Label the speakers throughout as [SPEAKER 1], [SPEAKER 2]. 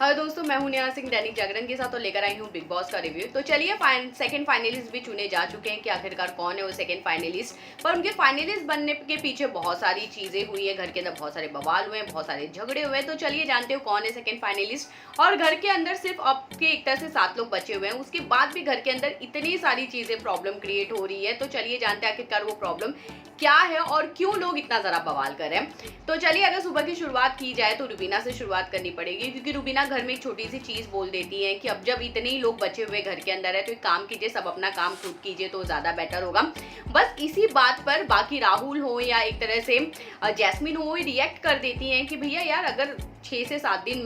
[SPEAKER 1] Hello दोस्तों, मैं हूं नेहा सिंह दैनिक जागरण के साथ और लेकर आई हूं बिग बॉस का रिव्यू। तो चलिए सेकंड फाइनलिस्ट भी चुने जा चुके हैं कि आखिरकार कौन है वो सेकंड फाइनलिस्ट। पर उनके फाइनलिस्ट बनने के पीछे बहुत सारी चीजें हुई है, घर के अंदर बहुत सारे बवाल हुए हैं, बहुत सारे झगड़े हुए हैं। तो चलिए जानते हो कौन है सेकंड फाइनलिस्ट। और घर के अंदर सिर्फ अब के एक तरह से 7 लोग बचे हुए हैं, उसके बाद भी घर के अंदर इतनी सारी चीजें प्रॉब्लम क्रिएट हो रही है। तो चलिए जानते हैं आखिरकार वो प्रॉब्लम क्या है और क्यों लोग इतना ज़रा बवाल कर रहे हैं। तो चलिए अगर सुबह की शुरुआत की जाए तो रुबीना से शुरुआत करनी पड़ेगी, क्योंकि रुबीना घर में एक छोटी सी चीज़ बोल देती है कि अब जब इतने ही लोग बचे हुए घर के अंदर है तो एक काम कीजिए, सब अपना काम खुद कीजिए तो ज़्यादा बेटर होगा। बस इसी बात पर बाकी राहुल हो या एक तरह से जैस्मिन हो, रिएक्ट कर देती हैं कि भैया यार अगर 6 से 7 दिन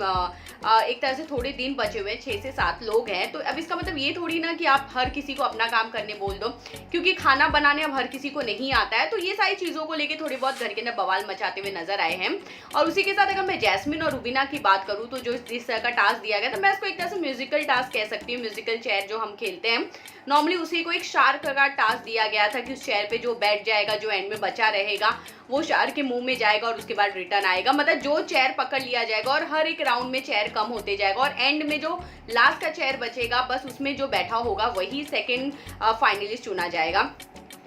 [SPEAKER 1] एक तरह से थोड़े दिन बचे हुए 6 से 7 लोग हैं, तो अब इसका मतलब ये थोड़ी ना कि आप हर किसी को अपना काम करने बोल दो, क्योंकि खाना बनाने अब हर किसी को नहीं आता है। तो ये सारी चीज़ों को लेके थोड़ी बहुत घर के अंदर बवाल मचाते हुए नजर आए हैं। और उसी के साथ अगर मैं जैस्मिन और रुबीना की बात करूँ तो जो जिस तरह का टास्क दिया गया, तो मैं इसको एक तरह से म्यूजिकल टास्क कह सकती हूँ। म्यूजिकल चेयर जो हम खेलते हैं नॉर्मली, उसी को एक शार्क का टास्क दिया गया था कि उस चेयर पे जो बैठ जाएगा, जो एंड में बचा रहेगा, वो शार्क के मुंह में जाएगा और उसके बाद रिटर्न आएगा। मतलब जो चेयर पकड़ लिया जाएगा और हर एक राउंड में चेयर कम होते जाएगा और एंड में जो लास्ट का चेयर बचेगा बस उसमें जो बैठा होगा वही सेकंड फाइनलिस्ट चुना जाएगा।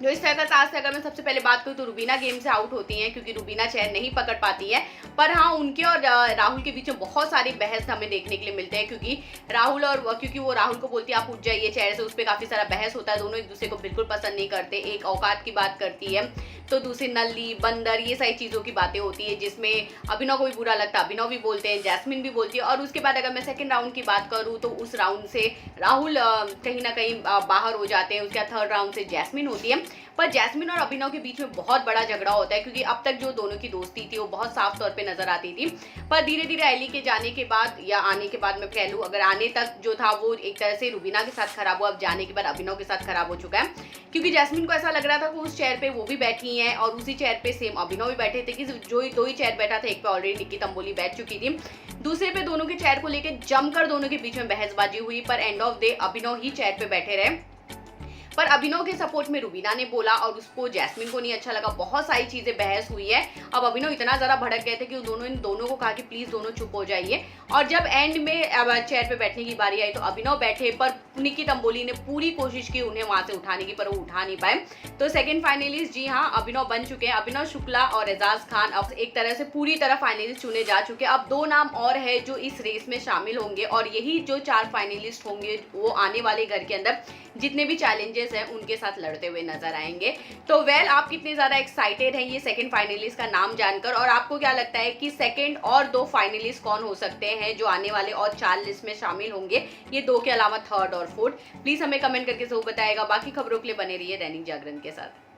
[SPEAKER 1] जो इस तरह का टास्क है, अगर मैं सबसे पहले बात करूँ तो रुबीना गेम से आउट होती हैं, क्योंकि रुबीना चेयर नहीं पकड़ पाती है। पर हाँ, उनके और राहुल के बीच में बहुत सारे बहस हमें देखने के लिए मिलते हैं, क्योंकि वो राहुल को बोलती है आप उठ जाइए चेयर से, उस पर काफ़ी सारा बहस होता है। दोनों एक दूसरे को बिल्कुल पसंद नहीं करते। एक औकात की बात करती है तो दूसरी नल्ली बंदर, ये सारी चीज़ों की बातें होती है, जिसमें अभिनव को भी बुरा लगता है, अभिनव भी बोलते हैं, जैस्मिन भी बोलती है। और उसके बाद अगर मैं सेकंड राउंड की बात करूँ तो उस राउंड से राहुल कहीं ना कहीं बाहर हो जाते हैं। उसके बाद थर्ड राउंड से जैस्मिन होती है। पर जैस्मिन और अभिनव के बीच में बहुत बड़ा झगड़ा होता है, क्योंकि अब तक जो दोनों की दोस्ती थी वो बहुत साफ तौर पे नजर आती थी। पर धीरे धीरे एली के जाने के बाद या आने के बाद मैं कह लूँ, अगर आने तक जो था वो एक तरह से रुबीना के साथ खराब हुआ, अब जाने के बाद अभिनव के साथ खराब हो चुका है। क्योंकि जैस्मिन को ऐसा लग रहा था कि उस चेयर पे वो भी बैठी हैं और उसी चेयर पे सेम अभिनव भी बैठे थे, कि जो दो ही चेयर बैठा था, एक पे ऑलरेडी निक्की तंबोली बैठ चुकी थी, दूसरे पे दोनों के चेयर को लेकर जमकर दोनों के बीच में बहसबाजी हुई। पर end of day Abhinav he chair पे बैठे रहे। पर अभिनव के सपोर्ट में रुबीना ने बोला और उसको जैस्मिन को नहीं अच्छा लगा। बहुत सारी चीजें बहस हुई है। अब अभिनव इतना ज़्यादा भड़क गए थे कि इन दोनों को कहा कि प्लीज दोनों चुप हो जाइए। और जब एंड में चेयर पे बैठने की बारी आई तो अभिनव बैठे, पर निक्की तंबोली ने पूरी कोशिश की उन्हें वहां से उठाने की, पर वो उठा नहीं पाए। तो सेकंड फाइनलिस्ट जी हाँ अभिनव बन चुके हैं। अभिनव शुक्ला और एजाज खान अब एक तरह से पूरी तरह फाइनलिस्ट चुने जा चुके हैं। अब 2 नाम और है जो इस रेस में शामिल होंगे, और यही जो 4 फाइनलिस्ट होंगे वो आने वाले घर के अंदर जितने भी चैलेंजेस हैं उनके साथ लड़ते हुए नजर आएंगे। तो आप कितने ज्यादा एक्साइटेड हैं ये सेकंड फाइनलिस्ट का नाम जानकर, और आपको क्या लगता है कि सेकंड और 2 फाइनलिस्ट कौन हो सकते हैं जो आने वाले और 4 लिस्ट में शामिल होंगे, ये 2 के अलावा थर्ड और फोर्थ? प्लीज हमें कमेंट करके जरूर बताएगा। बाकी खबरों के लिए बने रहिए दैनिक जागरण के साथ।